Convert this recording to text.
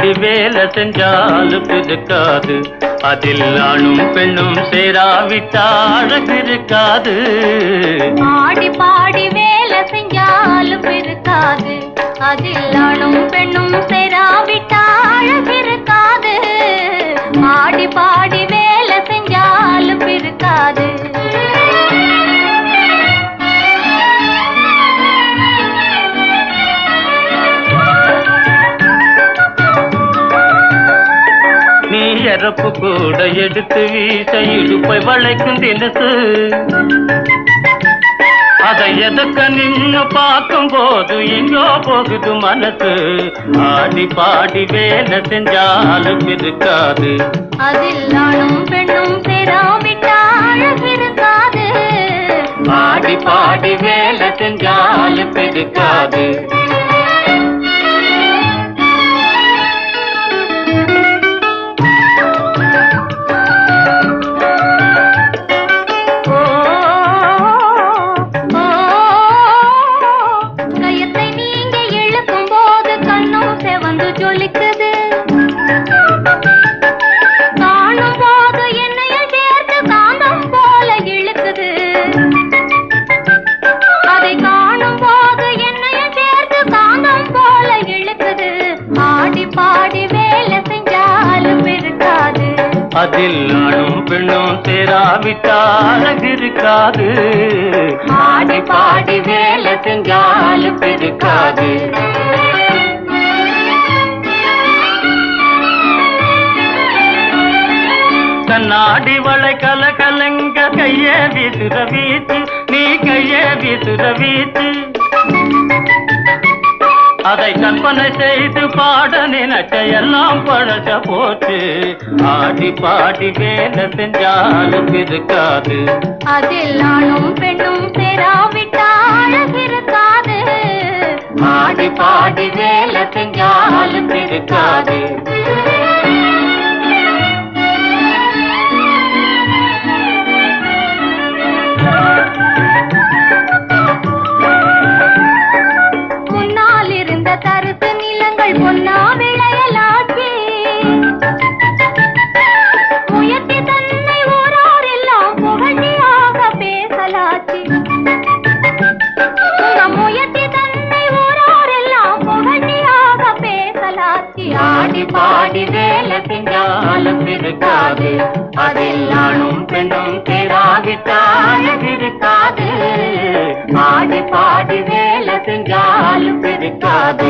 பாடி வேலை செஞ்சாலும் இருக்காது. அதில் ஆணும் பெண்ணும் சேராவிட்டா அழகு இருக்காது. ஆடி பாடி வேலை செஞ்சாலும் இருக்காது. அதில் ஆணும் பெண்ணும் சேராவிட்டா அழகு இருக்காது. ஆடி பாடி வேலை செஞ்சாலும் இருக்காது. எறப்பு கூட எடுத்து வீச இடுப்பை வளைக்கும் தினசு. அதை எதற்க நின்னு பார்க்கும் போது எங்கோ போகுது மனசு. ஆடி பாடி வேலை செஞ்சாலும் இருக்காது. அதில் ஆணும் பெண்ணும் சேராவிட்டா அழகு இருக்காது. ஆடி பாடி வேலை செஞ்சாலும் இருக்காது. காணும் போது என்னைய சேர்த்து காந்தம் போல இழுக்குது. அதை காணும் போது என்னைய சேர்த்து காந்தம் போல இழுக்குது. ஆடி பாடி வேலை செஞ்சாலும் இருக்காது. அதில் ஆணும் பெண்ணும் சேராவிட்டா அழகு இருக்காது. ஆடி பாடி வேலை செஞ்சாலும் இருக்காது. கண்ணாடி வளை கல கலங்க கைய வீசுற வீச்சு. நீ கைய வீசுற வீச்சு. அதை கற்பனை செய்து பாட நினைச்ச எல்லாம் பழச போச்சு. ஆடி பாடி வேலை செஞ்சாலும் இருக்காது. அதில் ஆணும் பெண்ணும் சேராவிட்டா அழகு இருக்காது. ஆடி பாடி வேலை செஞ்சாலும் இருக்காது. முன்னால் இருந்த தரிசு நிலங்கள் பொன்னா விளையலாச்சு. முயற்சி தன்னை ஊரார் எல்லாம் புகழ்ச்சியாக பேசலாச்சு. முயற்சி தன்னை ஊரார் எல்லாம் புகழ்ச்சியாக பேசலாச்சு. ஆடி பாடி வேலை செஞ்சாலும் இருக்காது. அதில் ஆணும் பெண்ணும் சேராவிட்டா அழகு இருக்காது. ஆடி பாடி வேலை செஞ்சாலும் இருக்காது.